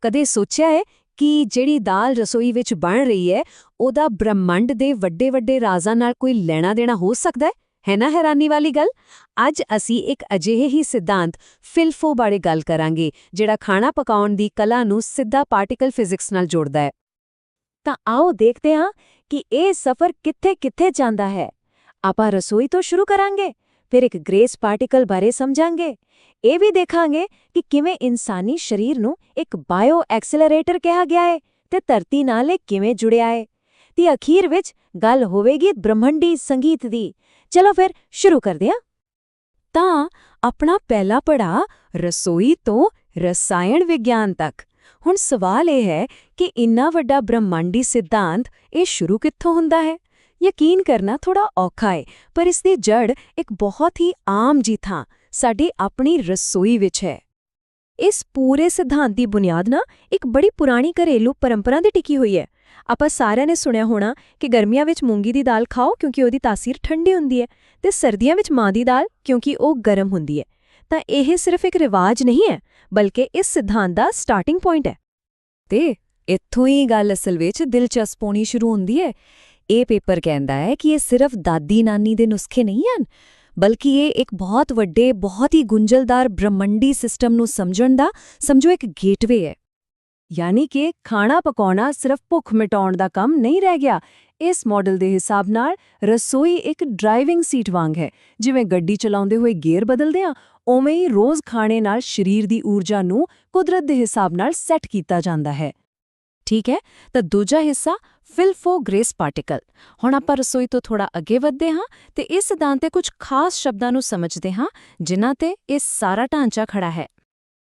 ਕਦੇ ਸੋਚਿਆ ਹੈ ਕਿ ਜਿਹੜੀ ਦਾਲ ਰਸੋਈ ਵਿੱਚ ਬਣ ਰਹੀ ਹੈ ਉਹਦਾ ਬ੍ਰਹਿਮੰਡ ਦੇ ਵੱਡੇ-ਵੱਡੇ ਰਾਜ਼ਾਂ ਨਾਲ ਕੋਈ ਲੈਣਾ ਦੇਣਾ ਹੋ ਸਕਦਾ ਹੈ ਨਾ ਹੈਰਾਨੀ ਵਾਲੀ ਗੱਲ। ਅੱਜ ਅਸੀਂ ਇੱਕ ਅਜਿਹੇ ਹੀ ਸਿਧਾਂਤ ਫਿਲਫੋ ਬਾਰੇ ਗੱਲ ਕਰਾਂਗੇ ਜਿਹੜਾ ਖਾਣਾ ਪਕਾਉਣ ਦੀ ਕਲਾ ਨੂੰ ਸਿੱਧਾ ਪਾਰਟੀਕਲ ਫਿਜ਼ਿਕਸ ਨਾਲ ਜੋੜਦਾ ਹੈ। ਤਾਂ ਆਓ ਦੇਖਦੇ ਹਾਂ ਕਿ ਇਹ ਸਫ਼ਰ ਕਿੱਥੇ-ਕਿੱਥੇ ਜਾਂਦਾ ਹੈ। ਆਪਾਂ ਰਸੋਈ ਤੋਂ ਸ਼ੁਰੂ ਕਰਾਂਗੇ, ਫਿਰ ਇੱਕ ਗ੍ਰੇਸ ਪਾਰਟੀਕਲ ਬਾਰੇ ਸਮਝਾਂਗੇ। ਇਹ ਵੀ ਦੇਖਾਂਗੇ ਕਿ ਕਿਵੇਂ ਇਨਸਾਨੀ ਸਰੀਰ ਨੂੰ ਇੱਕ ਬਾਇਓ ਐਕਸਲਰੇਟਰ ਕਿਹਾ ਗਿਆ ਹੈ ਤੇ ਧਰਤੀ ਨਾਲ ਇਹ ਕਿਵੇਂ ਜੁੜਿਆ ਹੈ। ਤੇ ਅਖੀਰ ਵਿੱਚ ਗੱਲ ਹੋਵੇਗੀ ਬ੍ਰਹਮੰਡੀ ਸੰਗੀਤ ਦੀ। ਚਲੋ ਫਿਰ ਸ਼ੁਰੂ ਕਰਦੇ ਹਾਂ। ਤਾਂ ਆਪਣਾ ਪਹਿਲਾ ਪੜਾਅ ਰਸੋਈ ਤੋਂ ਰਸਾਇਣ ਵਿਗਿਆਨ ਤੱਕ। ਹੁਣ ਸਵਾਲ ਇਹ ਹੈ ਕਿ ਇੰਨਾ ਵੱਡਾ ਬ੍ਰਹਮੰਡੀ ਸਿਧਾਂਤ ਇਹ ਸ਼ੁਰੂ ਕਿੱਥੋਂ ਹੁੰਦਾ ਹੈ। ਯਕੀਨ ਕਰਨਾ ਥੋੜਾ ਔਖਾ ਹੈ, ਪਰ ਇਸ ਦੀ ਜੜ ਇੱਕ ਬਹੁਤ ਹੀ ਆਮ ਜੀ ਥਾਂ ਸਾਡੀ ਆਪਣੀ ਰਸੋਈ ਵਿੱਚ ਹੈ। ਇਸ ਪੂਰੇ ਸਿਧਾਂਤ ਦੀ ਬੁਨਿਆਦ ਨਾ ਇੱਕ ਬੜੀ ਪੁਰਾਣੀ ਘਰੇਲੂ ਪਰੰਪਰਾ ਦੀ ਟਿਕੀ ਹੋਈ ਹੈ। ਆਪਾਂ ਸਾਰਿਆਂ ਨੇ ਸੁਣਿਆ ਹੋਣਾ ਕਿ ਗਰਮੀਆਂ ਵਿੱਚ ਮੂੰਗੀ ਦੀ ਦਾਲ ਖਾਓ ਕਿਉਂਕਿ ਉਹਦੀ ਤਾਸੀਰ ਠੰਡੀ ਹੁੰਦੀ ਹੈ, ਤੇ ਸਰਦੀਆਂ ਵਿੱਚ ਮਾਂ ਦੀ ਦਾਲ ਕਿਉਂਕਿ ਉਹ ਗਰਮ ਹੁੰਦੀ ਹੈ। ਤਾਂ ਇਹ ਸਿਰਫ ਇੱਕ ਰਿਵਾਜ ਨਹੀਂ ਹੈ, ਬਲਕਿ ਇਸ ਸਿਧਾਂਤ ਦਾ ਸਟਾਰਟਿੰਗ ਪੁਆਇੰਟ ਹੈ। ਤੇ ਇੱਥੋਂ ਹੀ ਗੱਲ ਅਸਲ ਵਿੱਚ ਦਿਲਚਸਪ ਹੋਣੀ ਸ਼ੁਰੂ ਹੁੰਦੀ ਹੈ। ਇਹ ਪੇਪਰ ਕਹਿੰਦਾ ਹੈ ਕਿ ਇਹ ਸਿਰਫ ਦਾਦੀ-ਨਾਨੀ ਦੇ ਨੁਸਖੇ ਨਹੀਂ ਹਨ, ਬਲਕਿ ਇਹ ਇੱਕ ਬਹੁਤ ਵੱਡੇ, ਬਹੁਤ ਹੀ ਗੁੰਝਲਦਾਰ ਬ੍ਰਹਮੰਡੀ ਸਿਸਟਮ ਨੂੰ ਸਮਝਣ ਦਾ ਸਮਝੋ ਇੱਕ ਗੇਟਵੇ ਹੈ। ਯਾਨੀ ਕਿ ਖਾਣਾ ਪਕਾਉਣਾ ਸਿਰਫ ਭੁੱਖ ਮਿਟਾਉਣ ਦਾ ਕੰਮ ਨਹੀਂ ਰਹਿ ਗਿਆ। ਇਸ ਮਾਡਲ ਦੇ ਹਿਸਾਬ ਨਾਲ ਰਸੋਈ ਇੱਕ ਡਰਾਈਵਿੰਗ ਸੀਟ ਵਾਂਗ ਹੈ। ਜਿਵੇਂ ਗੱਡੀ ਚਲਾਉਂਦੇ ਹੋਏ ਗੇਅਰ ਬਦਲਦੇ ਹਾਂ, ਉਵੇਂ ਹੀ ਰੋਜ਼ ਖਾਣੇ ਨਾਲ ਸਰੀਰ ਦੀ ਊਰਜਾ ਨੂੰ ਕੁਦਰਤ ਦੇ ਹਿਸਾਬ ਨਾਲ ਸੈੱਟ ਕੀਤਾ ਜਾਂਦਾ ਹੈ। ਠੀਕ ਹੈ, ਤਾਂ ਦੂਜਾ ਹਿੱਸਾ ਫਿਲਫੋ ਗ੍ਰੇਸ ਪਾਰਟੀਕਲ। ਹੁਣ ਆਪਾਂ ਰਸੋਈ ਤੋਂ ਥੋੜਾ ਅੱਗੇ ਵਧਦੇ ਹਾਂ ਤੇ ਇਸ ਸਿਧਾਂਤ ਦੇ ਕੁਝ ਖਾਸ ਸ਼ਬਦਾਂ ਨੂੰ ਸਮਝਦੇ ਹਾਂ ਜਿਨ੍ਹਾਂ ਤੇ ਇਹ ਸਾਰਾ ਢਾਂਚਾ ਖੜਾ ਹੈ।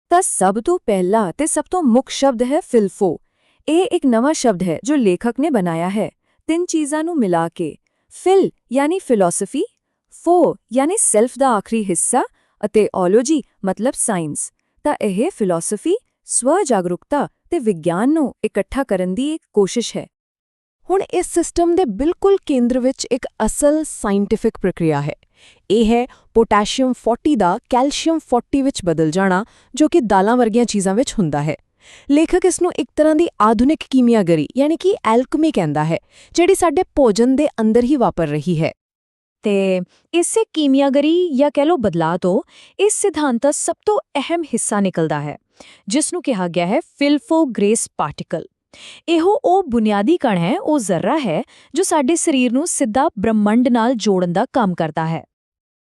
ਤਾਂ ਸਭ ਤੋਂ ਪਹਿਲਾ ਤੇ ਸਭ ਤੋਂ ਮੁੱਖ ਸ਼ਬਦ ਹੈ ਫਿਲਫੋ। ਇਹ ਇੱਕ ਨਵਾਂ ਸ਼ਬਦ ਹੈ ਜੋ ਲੇਖਕ ਨੇ ਬਣਾਇਆ ਹੈ ਤਿੰਨ ਚੀਜ਼ਾਂ ਨੂੰ ਮਿਲਾ ਕੇ। ਫਿਲ ਯਾਨੀ ਫਿਲਾਸਫੀ, ਫੋ ਯਾਨੀ ਸੈਲਫ ਦਾ ਆਖਰੀ ਹਿੱਸਾ ਅਤੇ ਓਲੋਜੀ ਮਤਲਬ ਸਾਇੰਸ। ਤਾਂ ਇਹ ਫਿਲਾਸਫੀ, ਸਵ-ਜਾਗਰੂਕਤਾ ਤੇ ਵਿਗਿਆਨ ਨੂੰ ਇਕੱਠਾ ਕਰਨ ਦੀ ਇੱਕ ਕੋਸ਼ਿਸ਼ ਹੈ। ਹੁਣ ਇਸ ਸਿਸਟਮ ਦੇ ਬਿਲਕੁਲ ਕੇਂਦਰ ਵਿੱਚ ਇੱਕ ਅਸਲ ਸਾਇੰਟਿਫਿਕ ਪ੍ਰਕਿਰਿਆ ਹੈ। ਇਹ ਹੈ ਪੋਟਾਸ਼ੀਅਮ 40 ਦਾ ਕੈਲਸ਼ੀਅਮ 40 ਵਿੱਚ ਬਦਲ ਜਾਣਾ, ਜੋ ਕਿ ਦਾਲਾਂ ਵਰਗੀਆਂ ਚੀਜ਼ਾਂ ਵਿੱਚ ਹੁੰਦਾ ਹੈ। ਲੇਖਕ ਇਸ ਨੂੰ ਇੱਕ ਤਰ੍ਹਾਂ ਦੀ ਆਧੁਨਿਕ ਕੀਮਿਆਗਰੀ ਯਾਨੀ ਕਿ ਐਲਕਮੀ ਕਹਿੰਦਾ ਹੈ, ਜਿਹੜੀ ਸਾਡੇ ਭੋਜਨ ਦੇ ਅੰਦਰ ਹੀ ਵਾਪਰ ਰਹੀ ਹੈ। ਤੇ ਇਸੇ ਕੀਮਿਆਗਰੀ ਜਾਂ ਕਹਿ ਲਓ ਬਦਲਾਅ ਤੋਂ ਇਸ ਸਿਧਾਂਤ ਦਾ ਸਭ ਤੋਂ ਅਹਿਮ ਹਿੱਸਾ ਨਿਕਲਦਾ ਹੈ, ਜਿਸ ਨੂੰ ਕਿਹਾ ਗਿਆ ਹੈ ਫਿਲਫੋ ਗ੍ਰੇਸ ਪਾਰਟੀਕਲ। ਇਹੋ ਉਹ ਬੁਨਿਆਦੀ ਕਣ ਹੈ, ਉਹ ਜ਼ਰਾ ਹੈ ਜੋ ਸਾਡੇ ਸਰੀਰ ਨੂੰ ਸਿੱਧਾ ਬ੍ਰਹਮੰਡ ਨਾਲ ਜੋੜਨ ਦਾ ਕੰਮ ਕਰਦਾ ਹੈ।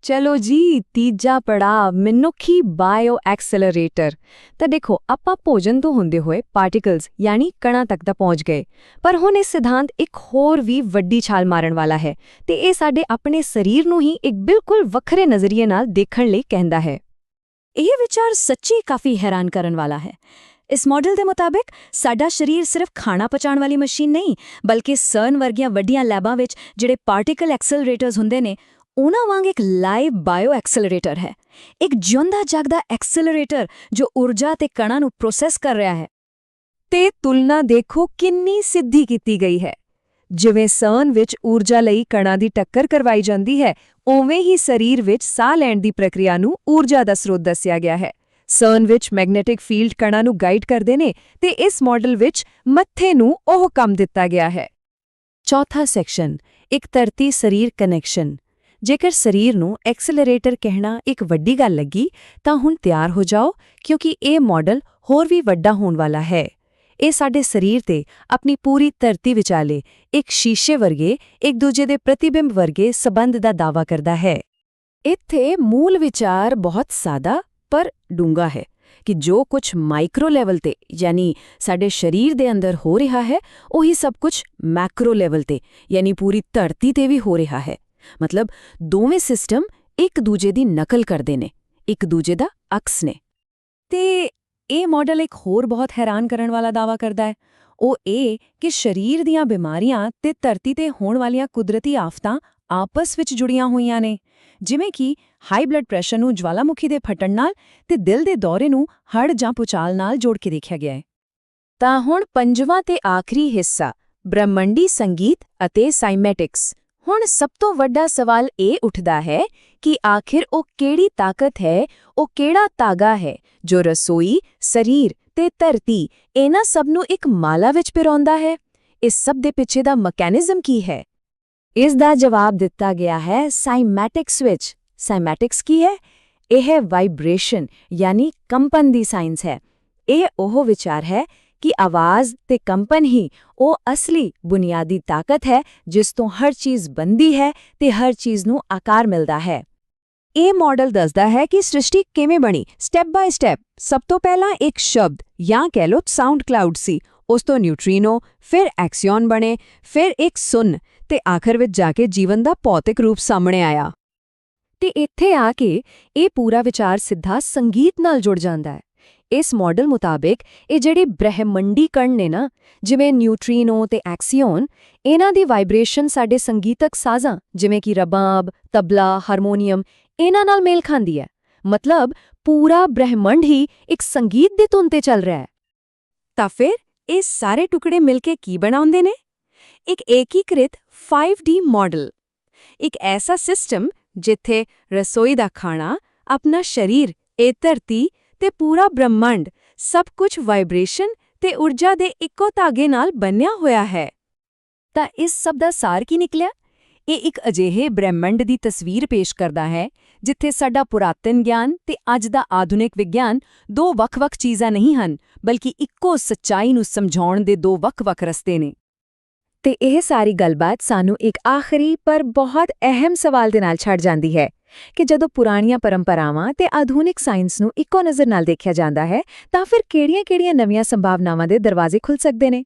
ਚਲੋ ਜੀ, ਤੀਜਾ ਪੜਾਅ ਮਨੁੱਖੀ ਬਾਇਓ ਐਕਸਲਰੇਟਰ। ਤਾਂ ਦੇਖੋ, ਆਪਾਂ ਭੋਜਨ ਤੋਂ ਹੁੰਦੇ ਹੋਏ ਪਾਰਟੀਕਲਸ ਯਾਨੀ ਕਣਾਂ ਤੱਕ ਤਾਂ ਪਹੁੰਚ ਗਏ, ਪਰ ਹੁਣ ਇਹ ਸਿਧਾਂਤ ਇੱਕ ਹੋਰ ਵੀ ਵੱਡੀ ਛਾਲ ਮਾਰਨ ਵਾਲਾ ਹੈ ਤੇ ਇਹ ਸਾਡੇ ਆਪਣੇ ਸਰੀਰ ਨੂੰ ਹੀ ਇੱਕ ਬਿਲਕੁਲ ਵੱਖਰੇ ਨਜ਼ਰੀਏ ਨਾਲ ਦੇਖਣ ਲਈ ਕਹਿੰਦਾ ਹੈ। ਇਹ ਵਿਚਾਰ ਸੱਚੀ ਕਾਫੀ ਹੈਰਾਨ ਕਰਨ ਵਾਲਾ ਹੈ। ਇਸ ਮਾਡਲ ਦੇ ਮੁਤਾਬਿਕ ਸਾਡਾ ਸਰੀਰ ਸਿਰਫ ਖਾਣਾ ਪਚਾਉਣ ਵਾਲੀ ਮਸ਼ੀਨ ਨਹੀਂ, ਬਲਕਿ CERN ਵਰਗੀਆਂ ਵੱਡੀਆਂ ਲੈਬਾਂ ਵਿੱਚ ਜਿਹੜੇ ਪਾਰਟੀਕਲ ਐਕਸਲਰੇਟਰਸ ਹੁੰਦੇ ਨੇ, ਉਹਨਾਂ ਵਾਂਗ ਇੱਕ ਲਾਈਵ ਬਾਇਓ ਐਕਸਲਰੇਟਰ ਹੈ। ਇੱਕ ਜਿਉਂਦਾ ਜਾਗਦਾ ਐਕਸਲਰੇਟਰ ਜੋ ਊਰਜਾ ਤੇ ਕਣਾਂ ਨੂੰ ਪ੍ਰੋਸੈਸ ਕਰ ਰਿਹਾ ਹੈ। ਤੇ ਤੁਲਨਾ ਦੇਖੋ ਕਿੰਨੀ ਸਿੱਧੀ ਕੀਤੀ ਗਈ ਹੈ। ਜਿਵੇਂ CERN ਵਿੱਚ ਊਰਜਾ ਲਈ ਕਣਾਂ ਦੀ ਟੱਕਰ ਕਰਵਾਈ ਜਾਂਦੀ ਹੈ, ਉਵੇਂ ਹੀ ਸਰੀਰ ਵਿੱਚ ਸਾਹ ਲੈਣ ਦੀ ਪ੍ਰਕਿਰਿਆ ਨੂੰ ਊਰਜਾ ਦਾ ਸਰੋਤ ਦੱਸਿਆ ਗਿਆ ਹੈ। CERN ਵਿੱਚ ਮੈਗਨੈਟਿਕ ਫੀਲਡ ਕਣਾਂ ਨੂੰ ਗਾਈਡ ਕਰਦੇ ਨੇ ਤੇ ਇਸ ਮਾਡਲ ਵਿੱਚ ਮੱਥੇ ਨੂੰ ਉਹ ਕੰਮ ਦਿੱਤਾ ਗਿਆ ਹੈ। ਚੌਥਾ ਸੈਕਸ਼ਨ, ਇੱਕ ਧਰਤੀ ਸਰੀਰ ਕਨੈਕਸ਼ਨ। ਜੇਕਰ ਸਰੀਰ ਨੂੰ ਐਕਸਲਰੇਟਰ ਕਹਿਣਾ ਇੱਕ ਵੱਡੀ ਗੱਲ ਲੱਗੀ ਤਾਂ ਹੁਣ ਤਿਆਰ ਹੋ ਜਾਓ, ਕਿਉਂਕਿ ਇਹ ਮਾਡਲ ਹੋਰ ਵੀ ਵੱਡਾ ਹੋਣ ਵਾਲਾ ਹੈ। ਇਹ ਸਾਡੇ ਸਰੀਰ ਤੇ ਆਪਣੀ ਪੂਰੀ ਧਰਤੀ ਵਿਚਾਲੇ ਇੱਕ ਸ਼ੀਸ਼ੇ ਵਰਗੇ, ਇੱਕ ਦੂਜੇ ਦੇ ਪ੍ਰਤੀਬਿੰਬ ਵਰਗੇ ਸਬੰਧ ਦਾ ਦਾਅਵਾ ਕਰਦਾ ਹੈ। ਇੱਥੇ ਮੂਲ ਵਿਚਾਰ ਬਹੁਤ ਸਾਦਾ ਪਰ ਡੂੰਘਾ ਹੈ ਕਿ ਜੋ ਕੁਝ ਮਾਈਕਰੋ ਲੈਵਲ ਤੇ ਯਾਨੀ ਸਾਡੇ ਸਰੀਰ ਦੇ ਅੰਦਰ ਹੋ ਰਿਹਾ ਹੈ, ਉਹੀ ਸਭ ਕੁਝ ਮੈਕਰੋ ਲੈਵਲ ਤੇ ਯਾਨੀ ਪੂਰੀ ਧਰਤੀ ਤੇ ਵੀ ਹੋ ਰਿਹਾ ਹੈ। ਮਤਲਬ ਦੋਵੇਂ ਸਿਸਟਮ ਇੱਕ ਦੂਜੇ ਦੀ ਨਕਲ ਕਰਦੇ ਨੇ, ਇੱਕ ਦੂਜੇ ਦਾ ਅਕਸ ਨੇ। ਤੇ ਇਹ ਮਾਡਲ ਇੱਕ ਹੋਰ ਬਹੁਤ ਹੈਰਾਨ ਕਰਨ ਵਾਲਾ ਦਾਅਵਾ ਕਰਦਾ ਹੈ, ਉਹ ਇਹ ਕਿ ਸਰੀਰ ਦੀਆਂ ਬਿਮਾਰੀਆਂ ਤੇ ਧਰਤੀ ਤੇ ਹੋਣ ਵਾਲੀਆਂ ਕੁਦਰਤੀ ਆਫਤਾਂ ਆਪਸ ਵਿੱਚ ਜੁੜੀਆਂ ਹੋਈਆਂ ਨੇ। ਜਿਵੇਂ ਕਿ ਹਾਈ ਬਲੱਡ ਪ੍ਰੈਸ਼ਰ ਨੂੰ ਜਵਾਲਾਮੁਖੀ ਦੇ ਫਟਣ ਨਾਲ ਤੇ ਦਿਲ ਦੇ ਦੌਰੇ ਨੂੰ ਹੜ੍ਹ ਜਾਂ ਭੂਚਾਲ ਨਾਲ ਜੋੜ ਕੇ ਦੇਖਿਆ ਗਿਆ ਹੈ। ਤਾਂ ਹੁਣ ਪੰਜਵਾਂ ਤੇ ਆਖਰੀ ਹਿੱਸਾ, ਬ੍ਰਹਮੰਡੀ ਸੰਗੀਤ ਅਤੇ ਸਾਈਮੈਟਿਕਸ। ਹੁਣ ਸਭ ਤੋਂ ਵੱਡਾ ਸਵਾਲ ਇਹ ਉੱਠਦਾ ਹੈ ਕਿ ਆਖਿਰ ਉਹ ਕਿਹੜੀ ਤਾਕਤ ਹੈ, ਉਹ ਕਿਹੜਾ ਤਾਗਾ ਹੈ ਜੋ ਰਸੋਈ, ਸਰੀਰ ਤੇ ਧਰਤੀ, ਇਹਨਾਂ ਸਭ ਨੂੰ ਇੱਕ ਮਾਲਾ ਵਿੱਚ ਪਿਰੋਂਦਾ ਹੈ। ਇਸ ਸਭ ਦੇ ਪਿੱਛੇ ਦਾ ਮਕੈਨਿਜ਼ਮ ਕੀ ਹੈ? ਇਸ ਦਾ ਜਵਾਬ ਦਿੱਤਾ ਗਿਆ ਹੈ ਸਾਈਮੈਟਿਕਸ ਵਿੱਚ। ਸਾਈਮੈਟਿਕਸ ਕੀ ਹੈ? ਇਹ ਵਾਈਬ੍ਰੇਸ਼ਨ ਯਾਨੀ ਕੰਪਨ ਦੀ ਸਾਇੰਸ ਹੈ। ਇਹ ਉਹ ਵਿਚਾਰ ਹੈ ਕਿ ਆਵਾਜ਼ ਤੇ ਕੰਪਨ ਹੀ ਉਹ ਅਸਲੀ ਬੁਨਿਆਦੀ ਤਾਕਤ ਹੈ ਜਿਸ ਤੋਂ ਹਰ ਚੀਜ਼ ਬਣਦੀ ਹੈ ਤੇ ਹਰ ਚੀਜ਼ ਨੂੰ ਆਕਾਰ ਮਿਲਦਾ ਹੈ। ਇਹ ਮਾਡਲ ਦੱਸਦਾ ਹੈ ਕਿ ਸ੍ਰਿਸ਼ਟੀ ਕਿਵੇਂ ਬਣੀ, ਸਟੈਪ ਬਾਏ ਸਟੈਪ। ਸਭ ਤੋਂ ਪਹਿਲਾਂ ਇੱਕ ਸ਼ਬਦ ਜਾਂ ਕਹਿ ਲਓ ਸਾਊਂਡ ਕਲਾਉਡ ਸੀ, ਉਸ ਤੋਂ ਨਿਊਟ੍ਰੀਨੋ, ਫਿਰ ਐਕਸੀਅਨ ਬਣੇ, ਫਿਰ ਇੱਕ ਸੁੰਨ ਤੇ ਆਖਰ ਵਿੱਚ ਜਾ ਕੇ ਜੀਵਨ ਦਾ ਭੌਤਿਕ ਰੂਪ ਸਾਹਮਣੇ ਆਇਆ। ਤੇ ਇੱਥੇ ਆ ਕੇ ਇਹ ਪੂਰਾ ਵਿਚਾਰ ਸਿੱਧਾ ਸੰਗੀਤ ਨਾਲ ਜੁੜ ਜਾਂਦਾ ਹੈ। ਇਸ ਮਾਡਲ ਮੁਤਾਬਿਕ ਇਹ ਜਿਹੜੇ ਬ੍ਰਹਿਮੰਡੀ ਕਣ ਨੇ ਨਾ, ਜਿਵੇਂ ਨਿਊਟ੍ਰੀਨੋ ਤੇ ਐਕਸੀਅਨ, ਇਹਨਾਂ ਦੀ ਵਾਈਬ੍ਰੇਸ਼ਨ ਸਾਡੇ ਸੰਗੀਤਕ ਸਾਜ਼ਾਂ ਜਿਵੇਂ ਕਿ ਰਬਾਬ, ਤਬਲਾ, ਹਾਰਮੋਨੀਅਮ ਇਹਨਾਂ ਨਾਲ ਮੇਲ ਖਾਂਦੀ ਹੈ। ਮਤਲਬ ਪੂਰਾ ਬ੍ਰਹਿਮੰਡ ਹੀ ਇੱਕ ਸੰਗੀਤ ਦੀ ਧੁਨ ਤੇ ਚੱਲ ਰਿਹਾ ਹੈ। ਤਾਂ ਫਿਰ ਇਹ ਸਾਰੇ ਟੁਕੜੇ ਮਿਲ ਕੇ ਕੀ ਬਣਾਉਂਦੇ ਨੇ? ਇੱਕ ਏਕੀਕ੍ਰਿਤ 5D ਮਾਡਲ। ਇੱਕ ਐਸਾ ਸਿਸਟਮ ਜਿੱਥੇ ਰਸੋਈ ਦਾ ਖਾਣਾ, ਆਪਣਾ ਸਰੀਰ, ਇਹ ਧਰਤੀ ਤੇ ਪੂਰਾ ਬ੍ਰਹਿਮੰਡ ਸਭ ਕੁਝ ਵਾਈਬ੍ਰੇਸ਼ਨ ਤੇ ਊਰਜਾ ਦੇ ਇੱਕੋ ਧਾਗੇ ਨਾਲ ਬੰਨਿਆ ਹੋਇਆ ਹੈ। ਤਾਂ ਇਸ ਸਭ ਦਾ ਸਾਰ ਕੀ ਨਿਕਲਿਆ? ਇਹ ਇੱਕ ਅਜਿਹੇ ਬ੍ਰਹਿਮੰਡ ਦੀ ਤਸਵੀਰ ਪੇਸ਼ ਕਰਦਾ ਹੈ ਜਿੱਥੇ ਸਾਡਾ ਪੁਰਾਤਨ ਗਿਆਨ ਤੇ ਅੱਜ ਦਾ ਆਧੁਨਿਕ ਵਿਗਿਆਨ ਦੋ ਵੱਖ-ਵੱਖ ਚੀਜ਼ਾਂ ਨਹੀਂ ਹਨ, ਬਲਕਿ ਇੱਕੋ ਸੱਚਾਈ ਨੂੰ ਸਮਝਾਉਣ ਦੇ ਦੋ ਵੱਖ-ਵੱਖ ਰਸਤੇ ਨੇ। ਤੇ ਇਹ ਸਾਰੀ ਗੱਲਬਾਤ ਸਾਨੂੰ ਇੱਕ ਆਖਰੀ ਪਰ ਬਹੁਤ ਅਹਿਮ ਸਵਾਲ ਦੇ ਨਾਲ ਛੱਡ ਜਾਂਦੀ ਹੈ ਕਿ ਜਦੋਂ ਪੁਰਾਣੀਆਂ ਪਰੰਪਰਾਵਾਂ ਤੇ ਆਧੁਨਿਕ ਸਾਇੰਸ ਨੂੰ ਇੱਕੋ ਨਜ਼ਰ ਨਾਲ ਦੇਖਿਆ ਜਾਂਦਾ ਹੈ ਤਾਂ ਫਿਰ ਕਿਹੜੀਆਂ-ਕਿਹੜੀਆਂ ਨਵੀਆਂ ਸੰਭਾਵਨਾਵਾਂ ਦੇ ਦਰਵਾਜ਼ੇ ਖੁੱਲ੍ਹ ਸਕਦੇ ਨੇ?